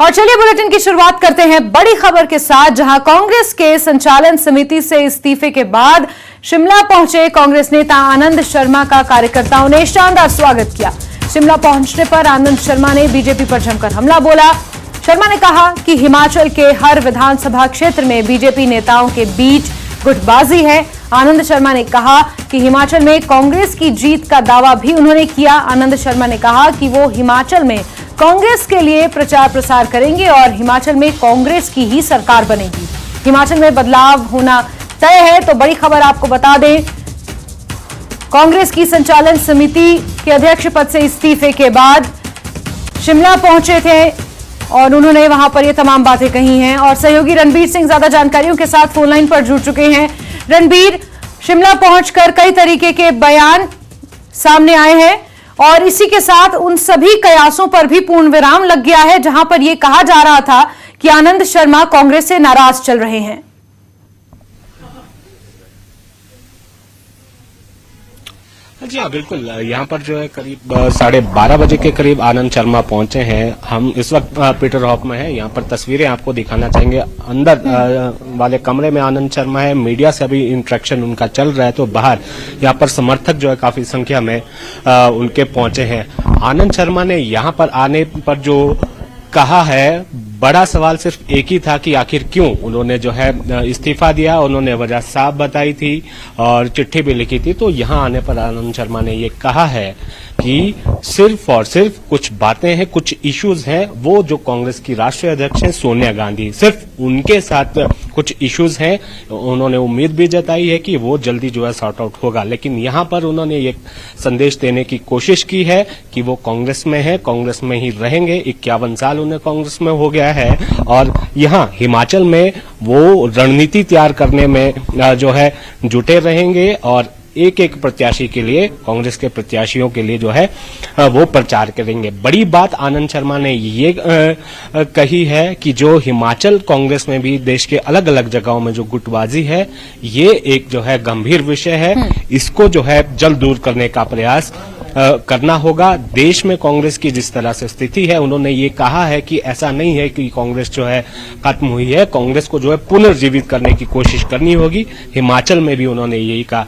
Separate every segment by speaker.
Speaker 1: और चलिए बुलेटिन की शुरुआत करते हैं बड़ी खबर के साथ, जहां कांग्रेस के संचालन समिति से इस्तीफे के बाद शिमला पहुंचे कांग्रेस नेता आनंद शर्मा का कार्यकर्ताओं ने शानदार स्वागत किया। शिमला पहुंचने पर आनंद शर्मा ने बीजेपी पर जमकर हमला बोला। शर्मा ने कहा कि हिमाचल के हर विधानसभा क्षेत्र में बीजेपी नेताओं के बीच गुटबाजी है। आनंद शर्मा ने कहा कि हिमाचल में कांग्रेस की जीत का दावा भी उन्होंने किया। आनंद शर्मा ने कहा कि वो हिमाचल में कांग्रेस के लिए प्रचार प्रसार करेंगे और हिमाचल में कांग्रेस की ही सरकार बनेगी। हिमाचल में बदलाव होना तय है। तो बड़ी खबर आपको बता दें, कांग्रेस की संचालन समिति के अध्यक्ष पद से इस्तीफे के बाद शिमला पहुंचे थे और उन्होंने वहां पर ये तमाम बातें कही हैं। और सहयोगी रणबीर सिंह ज्यादा जानकारियों के साथ फोन लाइन पर जुड़ चुके हैं। रणबीर, शिमला पहुंचकर कई तरीके के बयान सामने आए हैं और इसी के साथ उन सभी कयासों पर भी पूर्ण विराम लग गया है जहां पर यह कहा जा रहा था कि आनंद शर्मा कांग्रेस से नाराज चल रहे हैं।
Speaker 2: जी हाँ, बिल्कुल। यहाँ पर जो है करीब 12:30 बजे के करीब आनंद शर्मा पहुंचे हैं। हम इस वक्त पीटर हॉफ में हैं। यहाँ पर तस्वीरें आपको दिखाना चाहेंगे। अंदर वाले कमरे में आनंद शर्मा है। मीडिया से अभी इंटरेक्शन उनका चल रहा है, तो बाहर यहाँ पर समर्थक जो है काफी संख्या में उनके पहुंचे हैं। आनंद शर्मा ने यहाँ पर आने पर जो कहा है, बड़ा सवाल सिर्फ एक ही था कि आखिर क्यों उन्होंने जो है इस्तीफा दिया। उन्होंने वजह साफ बताई थी और चिट्ठी भी लिखी थी। तो यहाँ आने पर आनंद शर्मा ने ये कहा है कि सिर्फ और सिर्फ कुछ बातें हैं, कुछ इश्यूज हैं, वो जो कांग्रेस की राष्ट्रीय अध्यक्ष हैं सोनिया गांधी, सिर्फ उनके साथ कुछ इश्यूज हैं। उन्होंने उम्मीद भी जताई है कि वो जल्दी जो है सॉर्ट आउट होगा। लेकिन यहाँ पर उन्होंने ये संदेश देने की कोशिश की है कि वो कांग्रेस में है, कांग्रेस में ही रहेंगे। 51 साल उन्हें कांग्रेस में हो गया है और यहाँ हिमाचल में वो रणनीति तैयार करने में जो है जुटे रहेंगे और एक एक प्रत्याशी के लिए, कांग्रेस के प्रत्याशियों के लिए जो है वो प्रचार करेंगे। बड़ी बात आनंद शर्मा ने ये कही है कि जो हिमाचल कांग्रेस में भी देश के अलग अलग जगहों में जो गुटबाजी है, ये एक जो है गंभीर विषय है। इसको जो है जल्द दूर करने का प्रयास करना होगा। देश में कांग्रेस की जिस तरह से स्थिति है, उन्होंने ये कहा है कि ऐसा नहीं है कि कांग्रेस जो है खत्म हुई है। कांग्रेस को जो है पुनर्जीवित करने की कोशिश करनी होगी। हिमाचल में भी उन्होंने यही कहा।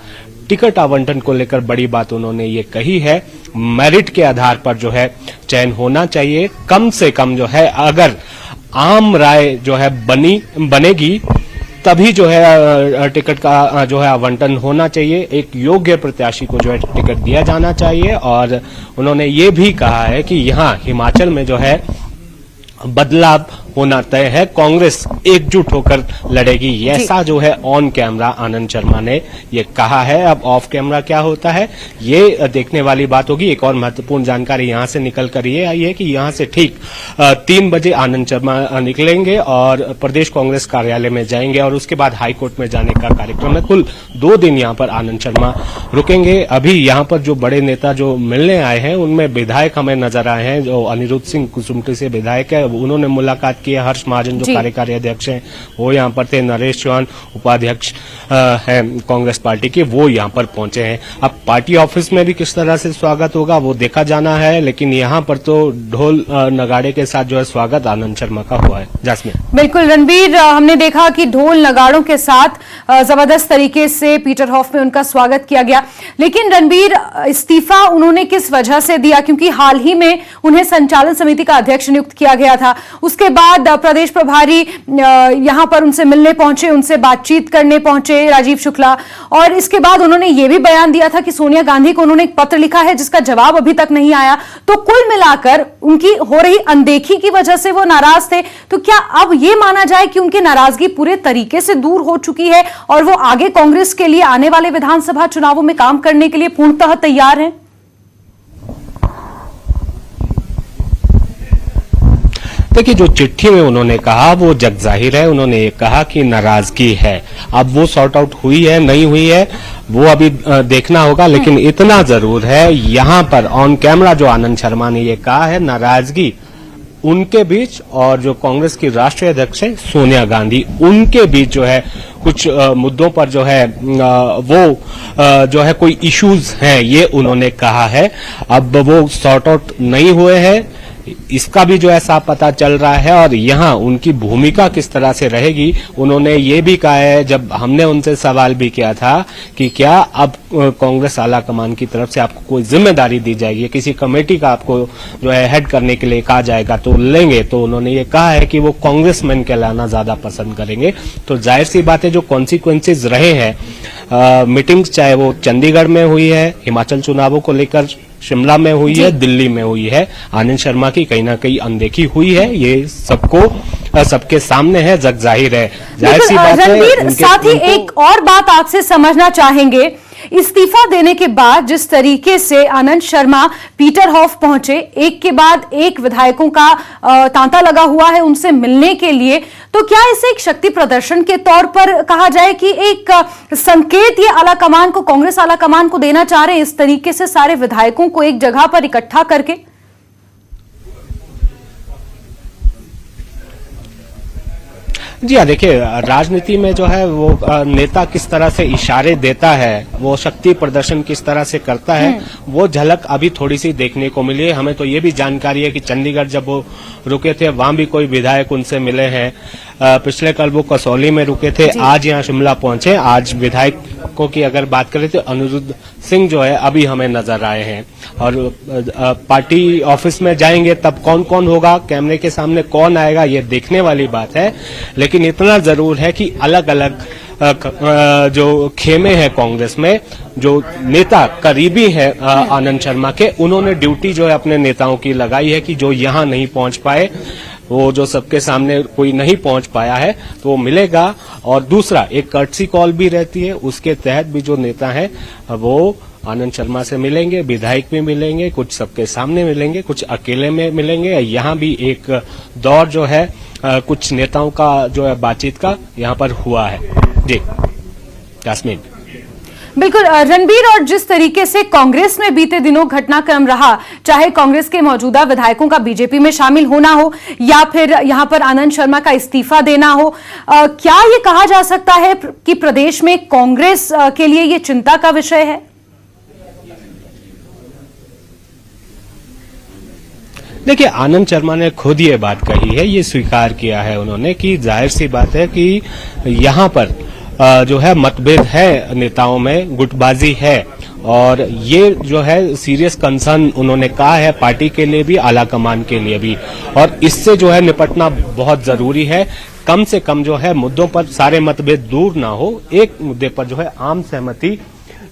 Speaker 2: टिकट आवंटन को लेकर बड़ी बात उन्होंने ये कही है, मेरिट के आधार पर जो है चयन होना चाहिए। कम से कम जो है अगर आम राय जो है बनेगी तभी जो है टिकट का जो है आवंटन होना चाहिए। एक योग्य प्रत्याशी को जो है टिकट दिया जाना चाहिए। और उन्होंने ये भी कहा है कि यहाँ हिमाचल में जो है बदलाव होना तय है, कांग्रेस एकजुट होकर लड़ेगी। ऐसा जो है ऑन कैमरा आनंद शर्मा ने ये कहा है। अब ऑफ कैमरा क्या होता है ये देखने वाली बात होगी। एक और महत्वपूर्ण जानकारी यहाँ से निकल कर ये आई है कि यहाँ से ठीक 3 बजे आनंद शर्मा निकलेंगे और प्रदेश कांग्रेस कार्यालय में जाएंगे और उसके बाद हाईकोर्ट में जाने का कार्यक्रम है। कुल 2 दिन यहाँ पर आनंद शर्मा रुकेंगे। अभी यहाँ पर जो बड़े नेता जो मिलने आए हैं उनमें विधायक हमें नजर आए हैं। जो अनिरुद्ध सिंह कुसुम्पटी से विधायक है, उन्होंने मुलाकात की है। हर्ष महाजन जो कार्यकारी अध्यक्ष हैं वो यहाँ पर थे। नरेश चौहान उपाध्यक्ष हैं कांग्रेस पार्टी के, वो यहाँ पर पहुंचे हैं। अब पार्टी ऑफिस में भी किस तरह से स्वागत होगा वो देखा जाना है, लेकिन यहाँ पर तो ढोल नगाड़े के साथ जो है स्वागत आनंद शर्मा का हुआ है। जासमीन,
Speaker 1: बिल्कुल रणबीर, हमने देखा कि ढोल नगाड़ों के साथ जबरदस्त तरीके से पीटर हॉफ में उनका स्वागत किया गया। लेकिन रणबीर, इस्तीफा उन्होंने किस वजह से दिया? क्योंकि हाल ही में उन्हें संचालन समिति का अध्यक्ष नियुक्त किया गया था। उसके बाद प्रदेश प्रभारी यहां पर उनसे मिलने पहुंचे, उनसे बातचीत करने पहुंचे राजीव शुक्ला, और इसके बाद उन्होंने यह भी बयान दिया था कि सोनिया गांधी को उन्होंने एक पत्र लिखा है जिसका जवाब अभी तक नहीं आया। तो कुल मिलाकर उनकी हो रही अनदेखी की वजह से वो नाराज थे। तो क्या अब यह माना जाए कि उनकी नाराजगी पूरे तरीके से दूर हो चुकी है और वो आगे कांग्रेस के लिए आने वाले विधानसभा चुनावों में काम करने के लिए पूर्णतः तैयार हैं?
Speaker 2: देखिए, जो चिट्ठी में उन्होंने कहा वो जग जाहिर है। उन्होंने ये कहा कि नाराजगी है। अब वो सॉर्ट आउट हुई है नहीं हुई है वो अभी देखना होगा, लेकिन इतना जरूर है यहाँ पर ऑन कैमरा जो आनंद शर्मा ने ये कहा है, नाराजगी उनके बीच और जो कांग्रेस की राष्ट्रीय अध्यक्ष है सोनिया गांधी, उनके बीच जो है कुछ मुद्दों पर जो है वो जो है कोई इश्यूज हैं, ये उन्होंने कहा है। अब वो सॉर्ट आउट नहीं हुए हैं इसका भी जो है साफ पता चल रहा है। और यहाँ उनकी भूमिका किस तरह से रहेगी, उन्होंने ये भी कहा है, जब हमने उनसे सवाल भी किया था कि क्या अब कांग्रेस आला कमान की तरफ से आपको कोई जिम्मेदारी दी जाएगी, किसी कमेटी का आपको जो है हेड करने के लिए कहा जाएगा तो लेंगे, तो उन्होंने ये कहा है कि वो कांग्रेसमैन कहलाना ज्यादा पसंद करेंगे। तो जाहिर सी बात है जो कॉन्सिक्वेंसेज रहे हैं मीटिंग्स, चाहे वो चंडीगढ़ में हुई है, हिमाचल चुनावों को लेकर शिमला में हुई है, दिल्ली में हुई है, आनंद शर्मा की कहीं ना कहीं अनदेखी हुई है, ये सबके सामने है, जग जाहिर है। जाहिर सी बात है।
Speaker 1: रणबीर, साथ ही एक और बात आपसे समझना चाहेंगे, इस्तीफा देने के बाद जिस तरीके से आनंद शर्मा पीटरहॉफ पहुंचे, एक के बाद एक विधायकों का तांता लगा हुआ है उनसे मिलने के लिए, तो क्या इसे एक शक्ति प्रदर्शन के तौर पर कहा जाए कि एक संकेत ये आला कमान को, कांग्रेस आला कमान को देना चाह रहे हैं इस तरीके से सारे विधायकों को एक जगह पर इकट्ठा करके?
Speaker 2: जी हाँ, देखिए राजनीति में जो है वो नेता किस तरह से इशारे देता है, वो शक्ति प्रदर्शन किस तरह से करता है, वो झलक अभी थोड़ी सी देखने को मिली है। हमें तो ये भी जानकारी है कि चंडीगढ़ जब वो रुके थे वहां भी कोई विधायक उनसे मिले हैं। पिछले कल वो कसौली में रुके थे, आज यहाँ शिमला पहुंचे। आज विधायकों की अगर बात करें तो अनुरुद्ध सिंह जो है अभी हमें नजर आए हैं। और पार्टी ऑफिस में जाएंगे तब कौन कौन होगा, कैमरे के सामने कौन आएगा, ये देखने वाली बात है। लेकिन इतना जरूर है कि अलग अलग जो खेमे हैं कांग्रेस में, जो नेता करीबी है आनंद शर्मा के, उन्होंने ड्यूटी जो है अपने नेताओं की लगाई है कि जो यहाँ नहीं पहुंच पाए, वो जो सबके सामने कोई नहीं पहुंच पाया है तो वो मिलेगा। और दूसरा एक कर्टसी कॉल भी रहती है, उसके तहत भी जो नेता हैं वो आनंद शर्मा से मिलेंगे, विधायक भी मिलेंगे, कुछ सबके सामने मिलेंगे, कुछ अकेले में मिलेंगे। यहाँ भी एक दौर जो है कुछ नेताओं का जो है बातचीत का यहाँ पर हुआ है। जी यास्मीन।
Speaker 1: बिल्कुल रणबीर, और जिस तरीके से कांग्रेस में बीते दिनों घटनाक्रम रहा, चाहे कांग्रेस के मौजूदा विधायकों का बीजेपी में शामिल होना हो या फिर यहां पर आनंद शर्मा का इस्तीफा देना हो, क्या ये कहा जा सकता है कि प्रदेश में कांग्रेस के लिए ये चिंता का विषय है?
Speaker 2: देखिए आनंद शर्मा ने खुद ये बात कही है, ये स्वीकार किया है उन्होंने कि जाहिर सी बात है कि यहाँ पर जो है मतभेद है नेताओं में, गुटबाजी है, और ये जो है सीरियस कंसर्न उन्होंने कहा है पार्टी के लिए भी, आला कमान के लिए भी। और इससे जो है निपटना बहुत जरूरी है। कम से कम जो है मुद्दों पर सारे मतभेद दूर ना हो, एक मुद्दे पर जो है आम सहमति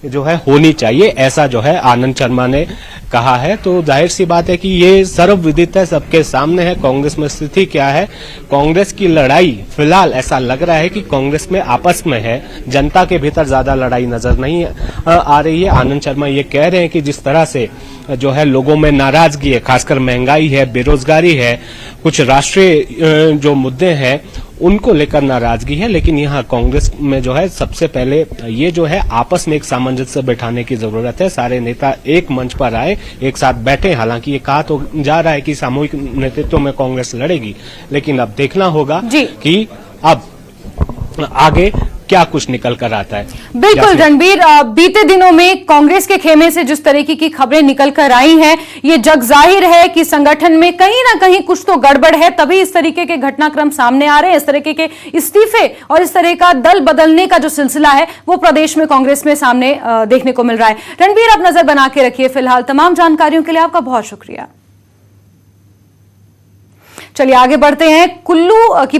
Speaker 2: जो है होनी चाहिए, ऐसा जो है आनंद शर्मा ने कहा है। तो जाहिर सी बात है कि ये सर्वविदित है, सबके सामने है कांग्रेस में स्थिति क्या है। कांग्रेस की लड़ाई फिलहाल ऐसा लग रहा है कि कांग्रेस में आपस में है, जनता के भीतर ज्यादा लड़ाई नजर नहीं आ रही है। आनंद शर्मा ये कह रहे हैं कि जिस तरह से जो है लोगों में नाराजगी है, खासकर महंगाई है, बेरोजगारी है, कुछ राष्ट्रीय जो मुद्दे हैं उनको लेकर नाराजगी है, लेकिन यहाँ कांग्रेस में जो है सबसे पहले ये जो है आपस में एक सामंजस्य बैठाने की जरूरत है। सारे नेता एक मंच पर आए, एक साथ बैठे। हालांकि ये कहा तो जा रहा है कि सामूहिक नेतृत्व में कांग्रेस लड़ेगी, लेकिन अब देखना होगा कि अब आगे क्या कुछ निकल कर आता है।
Speaker 1: बिल्कुल रणबीर, बीते दिनों में कांग्रेस के खेमे से जिस तरीके की खबरें निकल कर आई हैं, ये जग जाहिर है कि संगठन में कहीं ना कहीं कुछ तो गड़बड़ है, तभी इस तरीके के घटनाक्रम सामने आ रहे हैं। इस तरीके के इस्तीफे और इस तरह का दल बदलने का जो सिलसिला है वो प्रदेश में कांग्रेस में सामने देखने को मिल रहा है। रणबीर, आप नजर बना के रखिए। फिलहाल तमाम जानकारियों के लिए आपका बहुत शुक्रिया। चलिए आगे बढ़ते हैं। कुल्लू की